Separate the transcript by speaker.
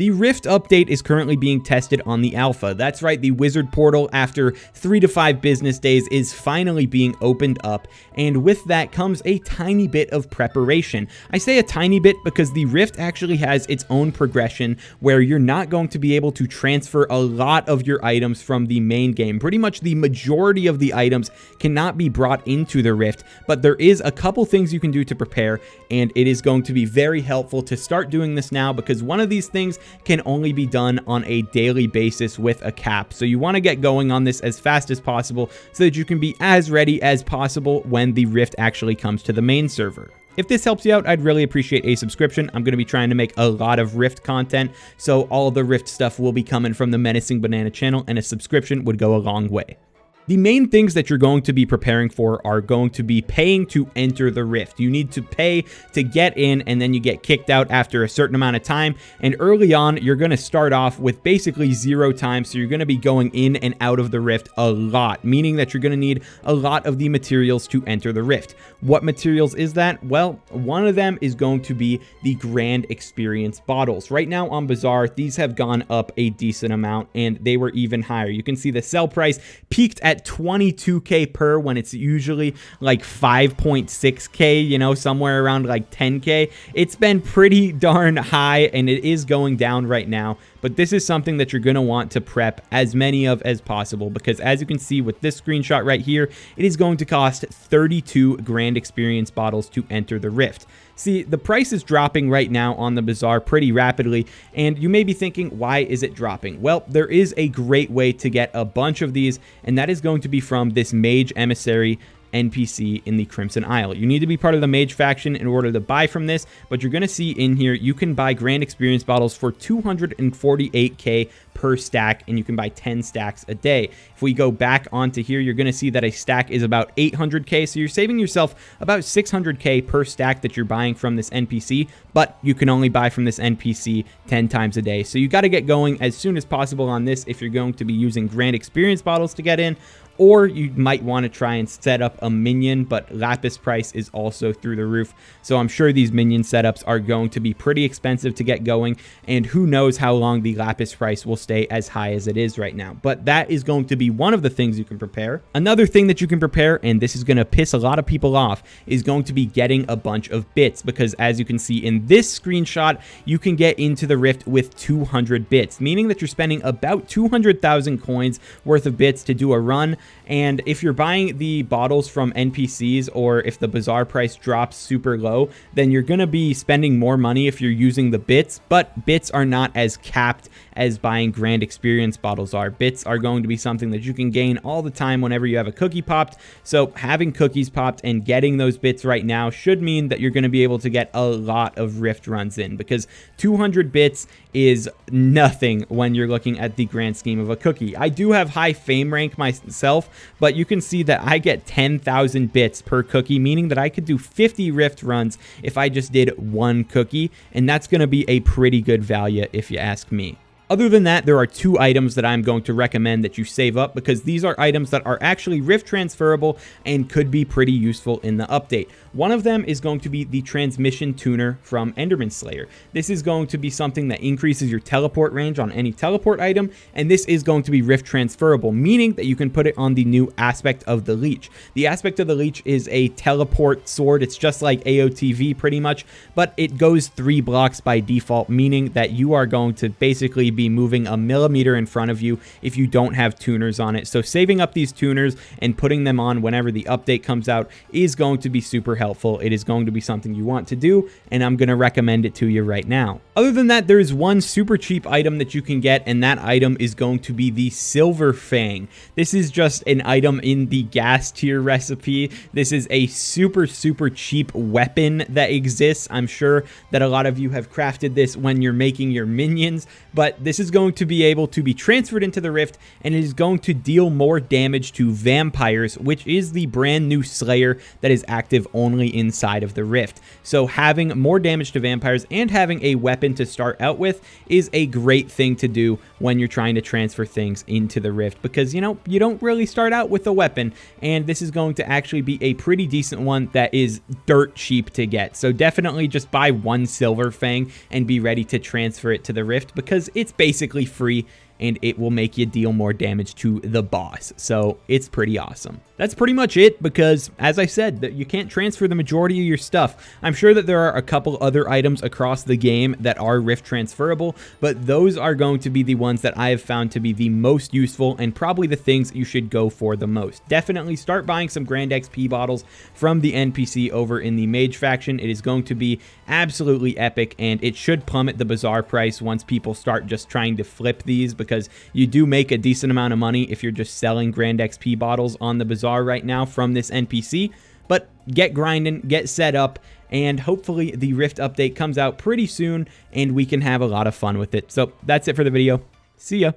Speaker 1: The Rift update is currently being tested on the alpha. That's right, the Wizard portal, after 3 to 5 business days, is finally being opened up, and with that comes a tiny bit of preparation. I say a tiny bit because the Rift actually has its own progression where you're not going to be able to transfer a lot of your items from the main game. Pretty much the majority of the items cannot be brought into the Rift, but there is a couple things you can do to prepare, and it is going to be very helpful to start doing this now, because one of these things can only be done on a daily basis with a cap. So you want to get going on this as fast as possible so that you can be as ready as possible when the Rift actually comes to the main server. If this helps you out, I'd really appreciate a subscription. I'm going to be trying to make a lot of Rift content, so all the Rift stuff will be coming from the Menacing Banana channel, and a subscription would go a long way. The main things that you're going to be preparing for are going to be paying to enter the Rift. You need to pay to get in, and then you get kicked out after a certain amount of time. And early on, you're going to start off with basically 0 time, so you're going to be going in and out of the Rift a lot, meaning that you're going to need a lot of the materials to enter the Rift. What materials is that? Well, one of them is going to be the Grand Experience bottles. Right now on Bazaar, these have gone up a decent amount, and they were even higher. You can see the sell price peaked at 22k per, when it's usually like 5.6k, you know, somewhere around like 10k. It's been pretty darn high, and it is going down right now. But this is something that you're going to want to prep as many of as possible, because as you can see with this screenshot right here, it is going to cost 32 Grand Experience bottles to enter the Rift. See, the price is dropping right now on the Bazaar pretty rapidly, and you may be thinking, why is it dropping? Well, there is a great way to get a bunch of these, and that is going to be from this Mage Emissary NPC in the Crimson Isle. You need to be part of the Mage faction in order to buy from this, but you're going to see in here you can buy Grand Experience bottles for 248k per stack, and you can buy 10 stacks a day. If we go back onto here, you're going to see that a stack is about 800k, so you're saving yourself about 600k per stack that you're buying from this NPC, but you can only buy from this NPC 10 times a day. So you got to get going as soon as possible on this if you're going to be using Grand Experience bottles to get in. Or you might want to try and set up a minion, but Lapis price is also through the roof. So I'm sure these minion setups are going to be pretty expensive to get going, and who knows how long the Lapis price will stay as high as it is right now. But that is going to be one of the things you can prepare. Another thing that you can prepare, and this is going to piss a lot of people off, is going to be getting a bunch of bits, because as you can see in this screenshot, you can get into the Rift with 200 bits, meaning that you're spending about 200,000 coins worth of bits to do a run. And if you're buying the bottles from NPCs, or if the Bazaar price drops super low, then you're going to be spending more money if you're using the bits, but bits are not as capped as buying Grand Experience bottles are. Bits are going to be something that you can gain all the time whenever you have a cookie popped. So having cookies popped and getting those bits right now should mean that you're going to be able to get a lot of Rift runs in, because 200 bits is nothing when you're looking at the grand scheme of a cookie. I do have high fame rank myself, but you can see that I get 10,000 bits per cookie, meaning that I could do 50 Rift runs if I just did one cookie, and that's going to be a pretty good value if you ask me. Other than that, there are 2 items that I'm going to recommend that you save up, because these are items that are actually Rift transferable and could be pretty useful in the update. One of them is going to be the Transmission Tuner from Enderman Slayer. This is going to be something that increases your teleport range on any teleport item, and this is going to be Rift transferable, meaning that you can put it on the new Aspect of the Leech. The Aspect of the Leech is a teleport sword. It's just like AOTV pretty much, but it goes 3 blocks by default, meaning that you are going to basically be moving a millimeter in front of you if you don't have tuners on it. So saving up these tuners and putting them on whenever the update comes out is going to be super helpful. It is going to be something you want to do, and I'm going to recommend it to you right now. Other than that, there is one super cheap item that you can get, and that item is going to be the Silver Fang. This is just an item in the gas tier recipe. This is a super cheap weapon that exists. I'm sure that a lot of you have crafted this when you're making your minions, but this this is going to be able to be transferred into the Rift, and it is going to deal more damage to vampires, which is the brand new Slayer that is active only inside of the Rift. So having more damage to vampires and having a weapon to start out with is a great thing to do when you're trying to transfer things into the Rift, because, you know, you don't really start out with a weapon, and this is going to actually be a pretty decent one that is dirt cheap to get. So definitely just buy one silver Fang and be ready to transfer it to the Rift, because it's basically free and it will make you deal more damage to the boss. So it's pretty awesome. That's pretty much it, because as I said, that you can't transfer the majority of your stuff. I'm sure that there are a couple other items across the game that are Rift transferable, but those are going to be the ones that I have found to be the most useful and probably the things you should go for the most. Definitely start buying some Grand XP bottles from the NPC over in the Mage faction. It is going to be absolutely epic, and it should plummet the bazaar price once people start just trying to flip these, because you do make a decent amount of money if you're just selling Grand XP bottles on the bazaar right now from this NPC. But get grinding, get set up, and hopefully the Rift update comes out pretty soon and we can have a lot of fun with it. So that's it for the video. See ya.